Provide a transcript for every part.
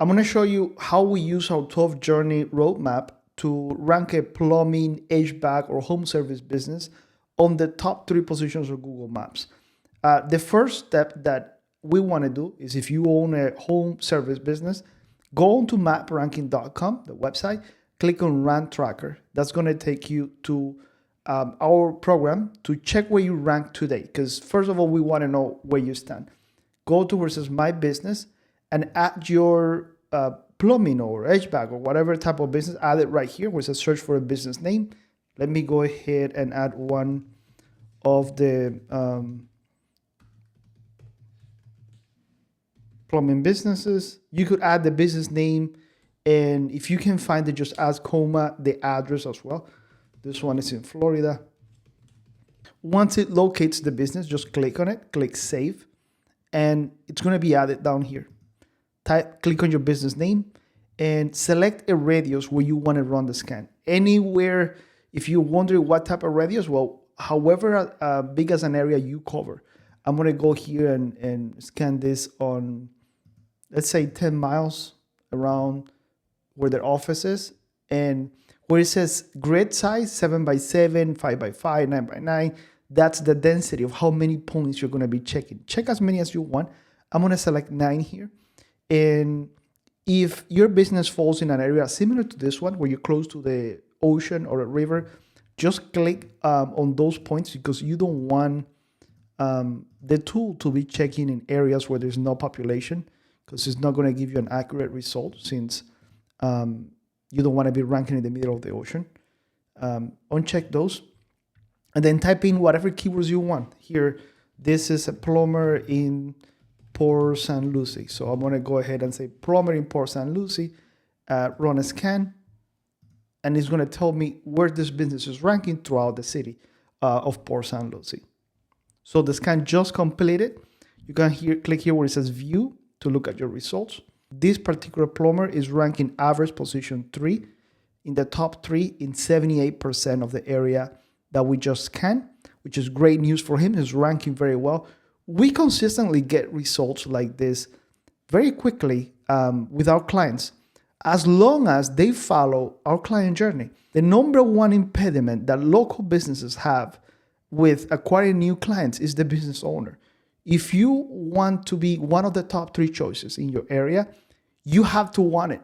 I'm going to show you how we use our 12 journey roadmap to rank a plumbing, HVAC, or home service business on the top 3 positions of Google Maps. The first step that we want to do is, if you own a home service business, go on to mapranking.com, the website, click on Rank Tracker. That's going to take you to our program to check where you rank today. Because first of all, we want to know where you stand. Go to where it says My Business and add your plumbing or HVAC or whatever type of business. Add it right here where it says search for a business name. Let me go ahead and add one of the plumbing businesses. You could add the business name, and if you can find it, just add comma the address as well. This one is in Florida. Once it locates the business, just click on it, click save, and it's going to be added down here. Click on your business name and select a radius where you want to run the scan. Anywhere, if you're wondering what type of radius, well, however big as an area you cover. I'm going to go here and scan this on, let's say, 10 miles around where their office is. And where it says grid size, 7x7, 5x5, 9x9, that's the density of how many points you're going to be checking. Check as many as you want. I'm going to select 9 here. And if your business falls in an area similar to this one, where you're close to the ocean or a river, just click on those points, because you don't want the tool to be checking in areas where there's no population, because it's not going to give you an accurate result, since you don't want to be ranking in the middle of the ocean. Uncheck those, and then type in whatever keywords you want. Here, this is a plumber in Port St. Lucie. So I'm going to go ahead and say plumber in Port St. Lucie, run a scan, and it's going to tell me where this business is ranking throughout the city of Port St. Lucie. So the scan just completed. You can click here where it says view to look at your results. This particular plumber is ranking average position 3 in the top 3 in 78% of the area that we just scanned, which is great news for him. He's ranking very well. We consistently get results like this very quickly with our clients, as long as they follow our client journey. The number one impediment that local businesses have with acquiring new clients is the business owner. If you want to be one of the top 3 choices in your area, you have to want it.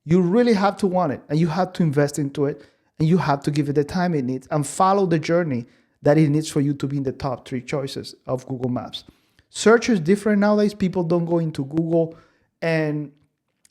You really have to want it, and you have to invest into it, and you have to give it the time it needs and follow the journey that it needs for you to be in the top 3 choices of Google Maps. Search is different nowadays. People don't go into Google and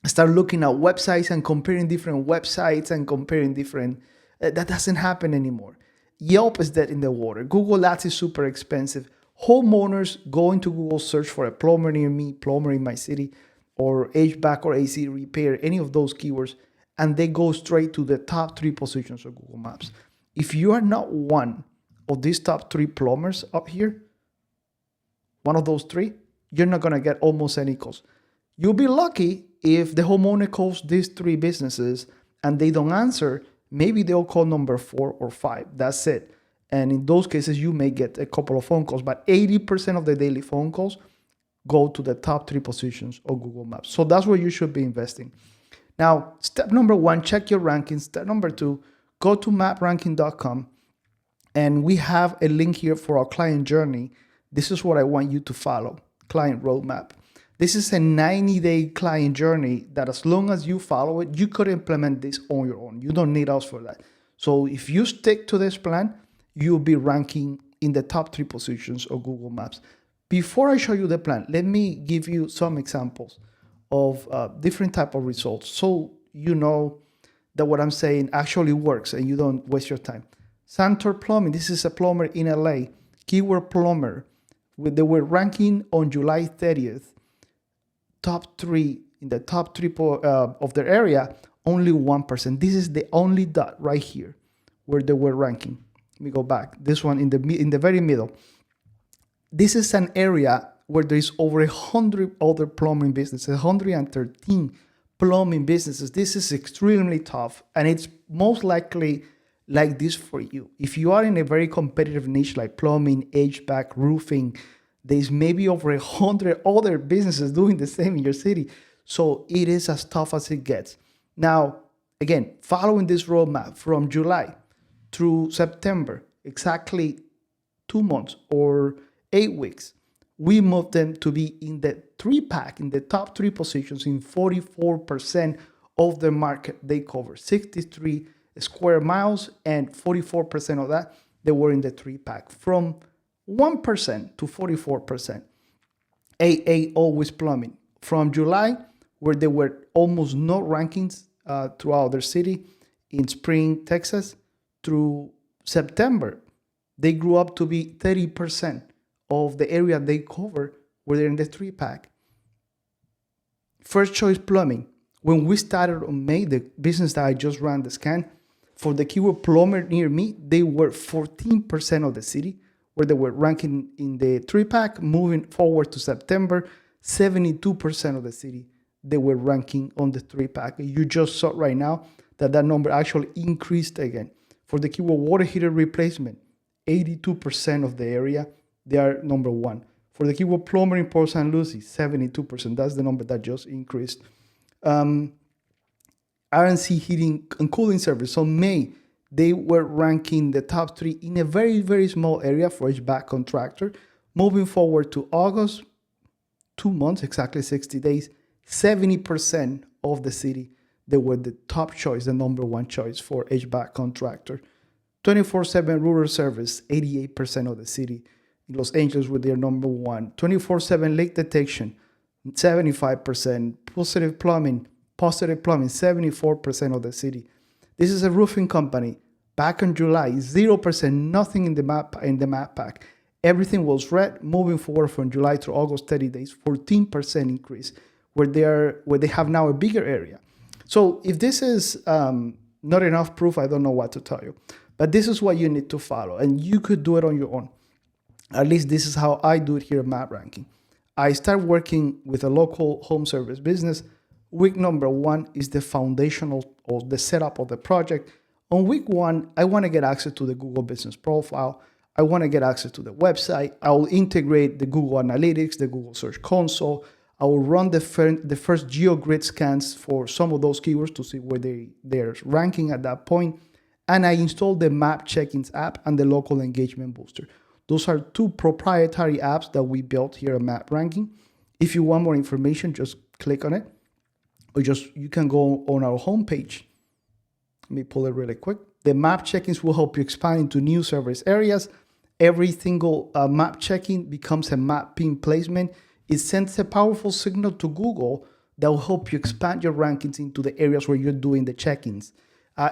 start looking at websites and comparing different websites and comparing different, that doesn't happen anymore. Yelp is dead in the water. Google Ads is super expensive. Homeowners go into Google, search for a plumber near me, plumber in my city, or HVAC or AC repair, any of those keywords, and they go straight to the top 3 positions of Google Maps. If you are not one of these top 3 plumbers up here, one of those 3, you're not going to get almost any calls. You'll be lucky if the homeowner calls these 3 businesses and they don't answer. Maybe they'll call number 4 or 5. That's it. And in those cases, you may get a couple of phone calls, but 80% of the daily phone calls go to the top 3 positions of Google Maps. So that's where you should be investing. Now, step number 1, check your rankings. Step number 2, go to mapranking.com, and we have a link here for our client journey. This is what I want you to follow, client roadmap. This is a 90-day client journey that, as long as you follow it, you could implement this on your own. You don't need us for that. So if you stick to this plan, you'll be ranking in the top 3 positions of Google Maps. Before I show you the plan, let me give you some examples of different type of results, so you know that what I'm saying actually works and you don't waste your time. Santor Plumbing, this is a plumber in LA, keyword plumber. They were ranking on July 30th, top 3, in the top 3 of their area, only 1%. This is the only dot right here where they were ranking. Let me go back. This one in the very middle. This is an area where there is over 100 other plumbing businesses, 113 plumbing businesses. This is extremely tough, and it's most likely like this for you. If you are in a very competitive niche like plumbing, HVAC, roofing, there's maybe over 100 other businesses doing the same in your city. So it is as tough as it gets. Now, again, following this roadmap from July through September, exactly 2 months or 8 weeks, we moved them to be in the three pack, in the top three positions in 44% of the market they cover. 63 square miles, and 44% of that, they were in the three pack. From 1% to 44%. AA Always Plumbing. From July, where there were almost no rankings throughout their city in Spring, Texas, through September, they grew up to be 30% of the area they cover were there in the three pack. First Choice Plumbing. When we started on May, the business that I just ran the scan, for the keyword plumber near me, they were 14% of the city where they were ranking in the three pack. Moving forward to September, 72% of the city they were ranking on the three pack. You just saw right now that that number actually increased again. For the keyword water heater replacement, 82% of the area, they are number one. For the keyword plumber in Port St. Lucie, 72%. That's the number that just increased. RNC Heating and Cooling Service. So May, they were ranking the top three in a very, very small area for HVAC contractor. Moving forward to August, 2 months, exactly 60 days, 70% of the city, they were the top choice, the number one choice for HVAC contractor. 24/7 rural service, 88% of the city. In Los Angeles were their number one. 24/7 leak detection, 75%. Positive plumbing, 74% of the city. This is a roofing company. Back in July, 0%, nothing in the map pack. Everything was red. Moving forward from July to August, 30 days, 14% increase, where they have now a bigger area. So if this is not enough proof, I don't know what to tell you. But this is what you need to follow, and you could do it on your own. At least this is how I do it here at Map Ranking. I start working with a local home service business. Week number 1 is the foundational or the setup of the project. On week 1, I want to get access to the Google Business Profile. I want to get access to the website. I will integrate the Google Analytics, the Google Search Console. I will run the first GeoGrid scans for some of those keywords to see where they're ranking at that point. And I installed the Map Check-ins app and the Local Engagement Booster. Those are 2 proprietary apps that we built here at Map Ranking. If you want more information, just click on it. Or you can go on our homepage. Let me pull it really quick. The map check-ins will help you expand into new service areas. Every single map check-in becomes a map pin placement. It sends a powerful signal to Google that will help you expand your rankings into the areas where you're doing the check-ins.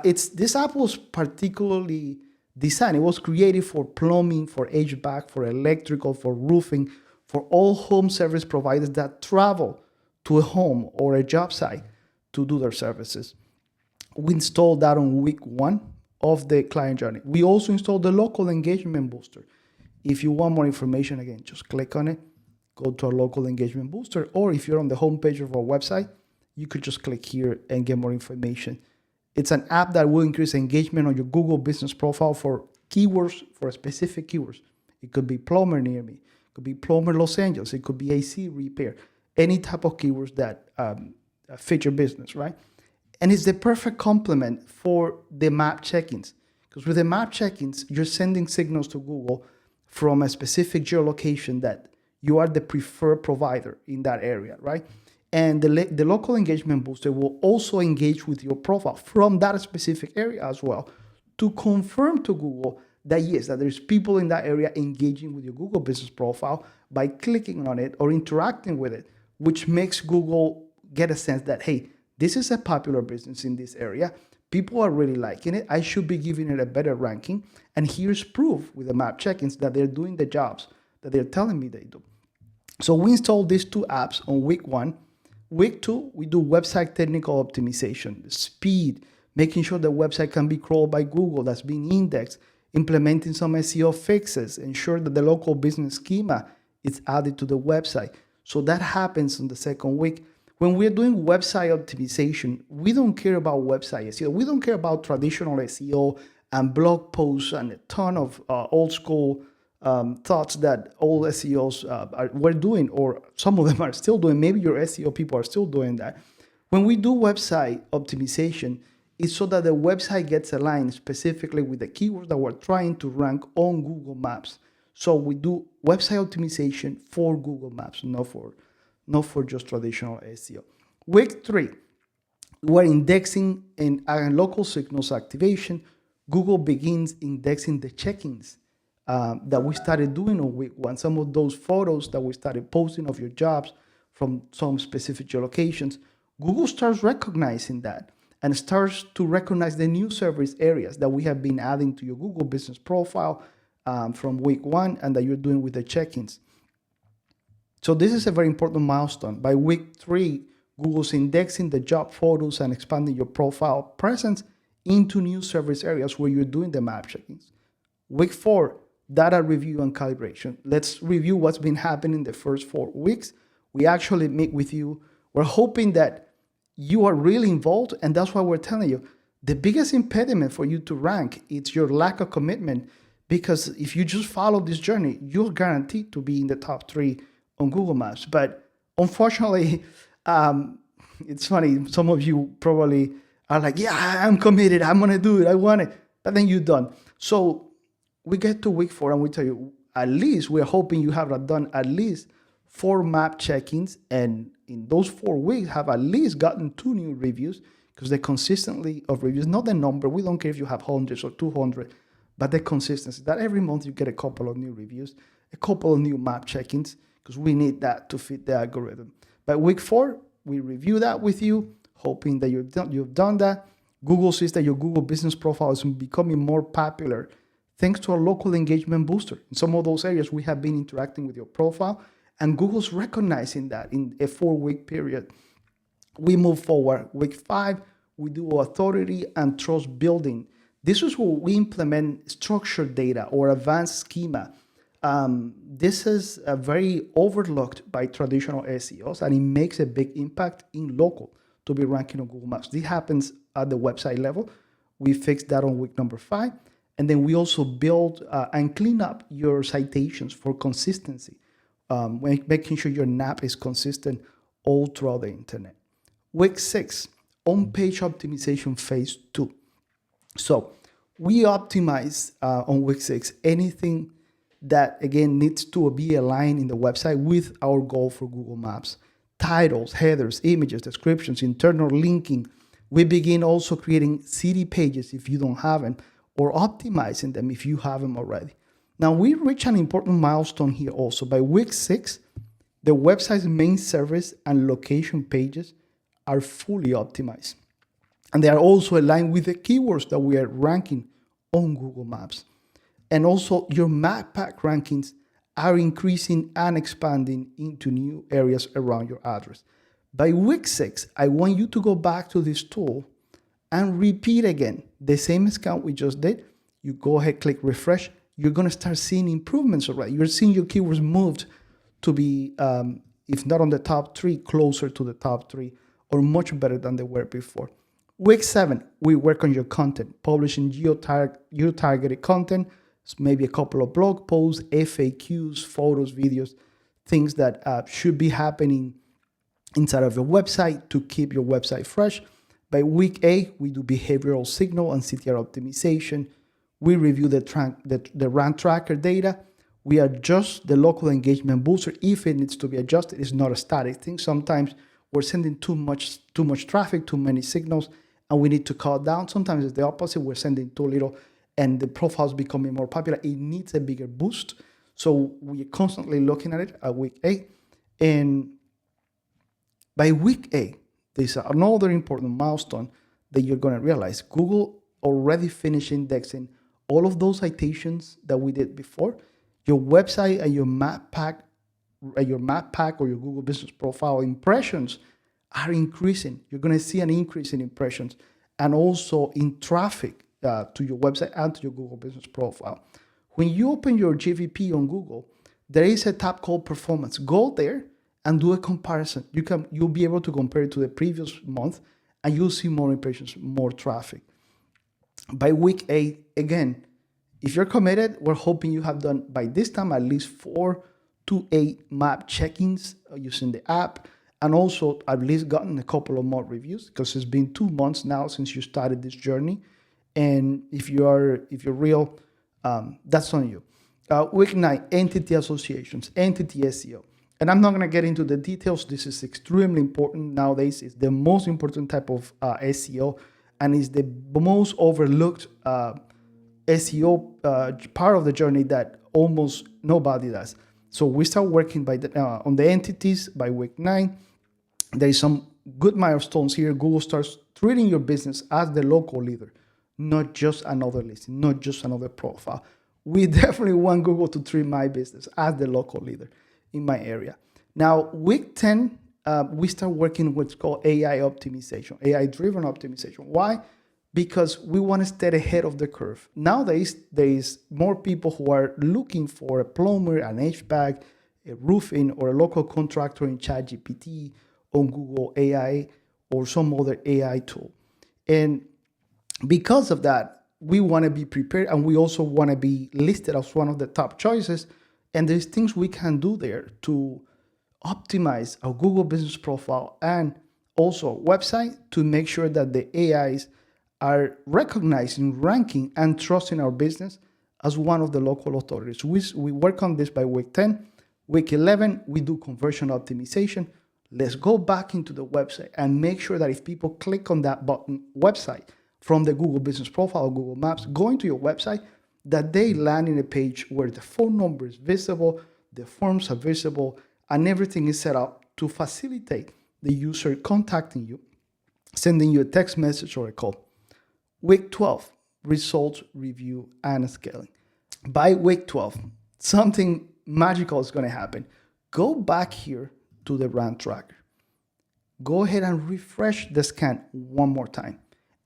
This app was particularly designed. It was created for plumbing, for HVAC, for electrical, for roofing, for all home service providers that travel to a home or a job site to do their services. We installed that on week 1 of the client journey. We also installed the Local Engagement Booster. If you want more information, again, just click on it, go to our Local Engagement Booster, or if you're on the homepage of our website, you could just click here and get more information. It's an app that will increase engagement on your Google Business Profile for keywords, for specific keywords. It could be plumber near me, it could be plumber Los Angeles, it could be AC repair, any type of keywords that fit your business, right? And it's the perfect complement for the map check-ins. Because with the map check-ins, you're sending signals to Google from a specific geolocation that you are the preferred provider in that area, right? And the Local Engagement Booster will also engage with your profile from that specific area as well to confirm to Google that yes, that there's people in that area engaging with your Google Business Profile by clicking on it or interacting with it, which makes Google get a sense that, hey, this is a popular business in this area. People are really liking it. I should be giving it a better ranking. And here's proof with the map check-ins that they're doing the jobs that they're telling me they do. So we installed these 2 apps on week 1. Week 2, we do website technical optimization, the speed, making sure the website can be crawled by Google, that's being indexed, implementing some SEO fixes, ensure that the local business schema is added to the website. So that happens in the second week. When we're doing website optimization, we don't care about website SEO. We don't care about traditional SEO and blog posts and a ton of old school thoughts that all SEOs were doing, or some of them are still doing. Maybe your SEO people are still doing that. When we do website optimization, it's so that the website gets aligned specifically with the keywords that we're trying to rank on Google Maps. So we do website optimization for Google Maps, not for just traditional SEO. Week 3, we're indexing in local signals activation. Google begins indexing the check-ins that we started doing on week 1. Some of those photos that we started posting of your jobs from some specific geolocations, Google starts recognizing that and starts to recognize the new service areas that we have been adding to your Google business profile from week 1 and that you're doing with the check-ins. So this is a very important milestone. By week 3, Google's indexing the job photos and expanding your profile presence into new service areas where you're doing the map check-ins. Week 4, data review and calibration. Let's review what's been happening the first 4 weeks. We actually meet with you. We're hoping that you are really involved, and that's why we're telling you the biggest impediment for you to rank is your lack of commitment, because if you just follow this journey, you're guaranteed to be in the top 3 on Google Maps. But unfortunately, it's funny, some of you probably are like, yeah, I'm committed, I'm gonna do it, I want it, but then you're done. So we get to week 4 and we tell you, at least we're hoping you have done at least 4 map check-ins, and in those 4 weeks have at least gotten 2 new reviews, because the consistency of reviews, not the number, we don't care if you have hundreds or 200, but the consistency that every month you get a couple of new reviews, a couple of new map check-ins, because we need that to fit the algorithm. By week 4, we review that with you, hoping that you've done that. Google sees that your Google business profile is becoming more popular thanks to our local engagement booster. In some of those areas, we have been interacting with your profile, and Google's recognizing that in a 4-week period. We move forward. Week 5, we do authority and trust building. This is where we implement structured data or advanced schema. This is very overlooked by traditional SEOs, and it makes a big impact in local to be ranking on Google Maps. This happens at the website level. We fixed that on week number 5. And then we also build and clean up your citations for consistency, making sure your NAP is consistent all throughout the internet. Week 6, on-page optimization phase 2. So we optimize on week 6 anything that, again, needs to be aligned in the website with our goal for Google Maps. Titles, headers, images, descriptions, internal linking. We begin also creating city pages if you don't have them, or optimizing them if you have them already. Now, we reach an important milestone here also. By week 6, the website's main service and location pages are fully optimized. And they are also aligned with the keywords that we are ranking on Google Maps. And also, your map pack rankings are increasing and expanding into new areas around your address. By week 6, I want you to go back to this tool and repeat again the same scan we just did. You go ahead, click refresh. You're going to start seeing improvements already. You're seeing your keywords moved to be, if not on the top 3, closer to the top 3, or much better than they were before. Week 7, we work on your content, publishing geo-targeted content, maybe a couple of blog posts, FAQs, photos, videos, things that should be happening inside of your website to keep your website fresh. By week 8, we do behavioral signal and CTR optimization. We review the rank tracker data. We adjust the local engagement booster if it needs to be adjusted. It's not a static thing. Sometimes we're sending too much traffic, too many signals, and we need to cut down. Sometimes it's the opposite. We're sending too little, and the profile's becoming more popular. It needs a bigger boost. So we're constantly looking at it at week 8. And by week 8, there's another important milestone that you're going to realize. Google already finished indexing all of those citations that we did before. Your website and your map pack or your Google Business Profile impressions are increasing. You're going to see an increase in impressions and also in traffic to your website and to your Google Business Profile. When you open your GVP on Google, there is a tab called Performance. Go there and do a comparison. You'll be able to compare it to the previous month, and you'll see more impressions, more traffic. By week 8, again, If you're committed, we're hoping you have done by this time at least 4 to 8 map check-ins using the app, and also at least gotten a couple of more reviews, because it's been 2 months now since you started this journey. And if you're real, that's on you. Week 9, entity associations, entity SEO. And I'm not going to get into the details. This is extremely important nowadays. It's the most important type of SEO, and is the most overlooked SEO part of the journey that almost nobody does. So we start working on the entities by week 9. There is some good milestones here. Google starts treating your business as the local leader, not just another listing, not just another profile. We definitely want Google to treat my business as the local leader in my area. Now, week 10, we start working what's called AI optimization, AI-driven optimization. Why? Because we want to stay ahead of the curve. Nowadays, there is more people who are looking for a plumber, an HVAC, a roofing, or a local contractor in ChatGPT, on Google AI, or some other AI tool. And because of that, we want to be prepared, and we also want to be listed as one of the top choices. And there's things we can do there to optimize our Google business profile and also website to make sure that the AIs are recognizing, ranking, and trusting our business as one of the local authorities. We work on this by week 10. Week 11, we do conversion optimization. Let's go back into the website and make sure that if people click on that button, website, from the Google business profile or Google Maps, going to your website, that they land in a page where the phone number is visible, the forms are visible, and everything is set up to facilitate the user contacting you, sending you a text message or a call. Week 12, results, review, and scaling. By week 12, something magical is going to happen. Go back here to the brand tracker. Go ahead and refresh the scan one more time.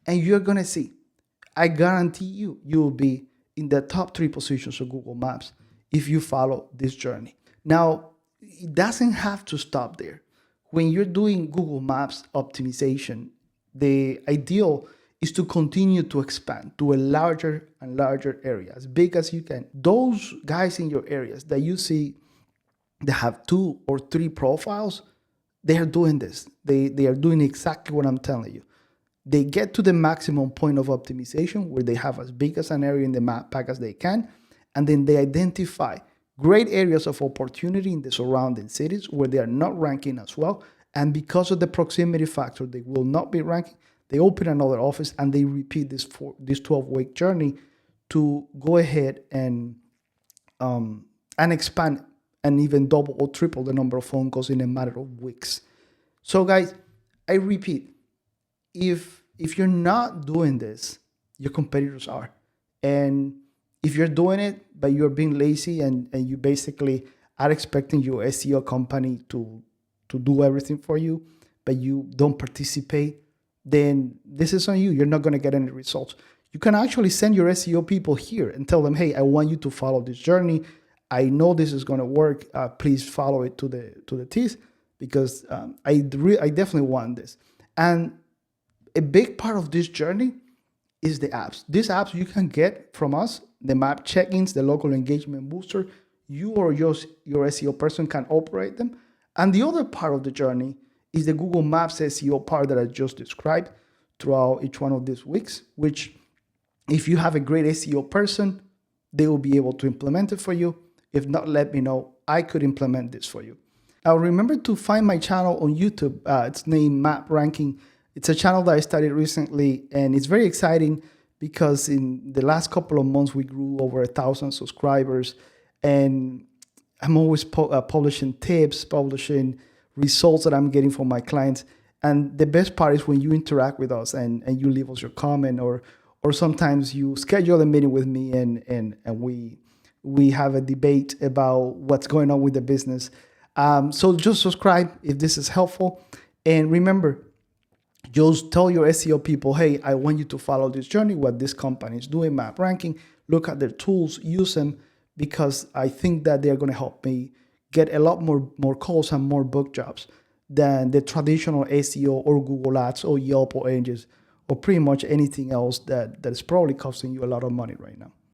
And you're going to see, I guarantee you, will be in the top 3 positions of Google Maps if you follow this journey. Now, it doesn't have to stop there. When you're doing Google Maps optimization, the ideal is to continue to expand to a larger and larger area, as big as you can. Those guys in your areas that you see that have 2 or 3 profiles, they are doing this. They are doing exactly what I'm telling you. They get to the maximum point of optimization where they have as big as an area in the map pack as they can, and then they identify great areas of opportunity in the surrounding cities where they are not ranking as well. And because of the proximity factor, they will not be ranking. They open another office and they repeat this 12-week journey to go ahead and expand and even double or triple the number of phone calls in a matter of weeks. So guys, I repeat, if you're not doing this, your competitors are. And if you're doing it, but you're being lazy and you basically are expecting your SEO company to do everything for you, but you don't participate, then this is on you. You're not going to get any results. You can actually send your SEO people here and tell them, hey, I want you to follow this journey. I know this is going to work. Please follow it to the T's, because I definitely want this. And a big part of this journey is the apps. These apps you can get from us, the map check-ins, the local engagement booster. You or your SEO person can operate them. And the other part of the journey is the Google Maps SEO part that I just described throughout each one of these weeks, which if you have a great SEO person, they will be able to implement it for you. If not, let me know. I could implement this for you. Now, remember to find my channel on YouTube. It's named Map Ranking. It's a channel that I started recently, and it's very exciting because in the last couple of months, we grew over 1,000 subscribers, and I'm always publishing tips, publishing results that I'm getting from my clients. And the best part is when you interact with us and you leave us your comment, or sometimes you schedule a meeting with me and we have a debate about what's going on with the business. So just subscribe if this is helpful. And remember, just tell your SEO people, hey, I want you to follow this journey, what this company is doing, Map Ranking. Look at their tools, use them, because I think that they're going to help me get a lot more calls and more book jobs than the traditional SEO or Google Ads or Yelp or Angels or pretty much anything else that is probably costing you a lot of money right now.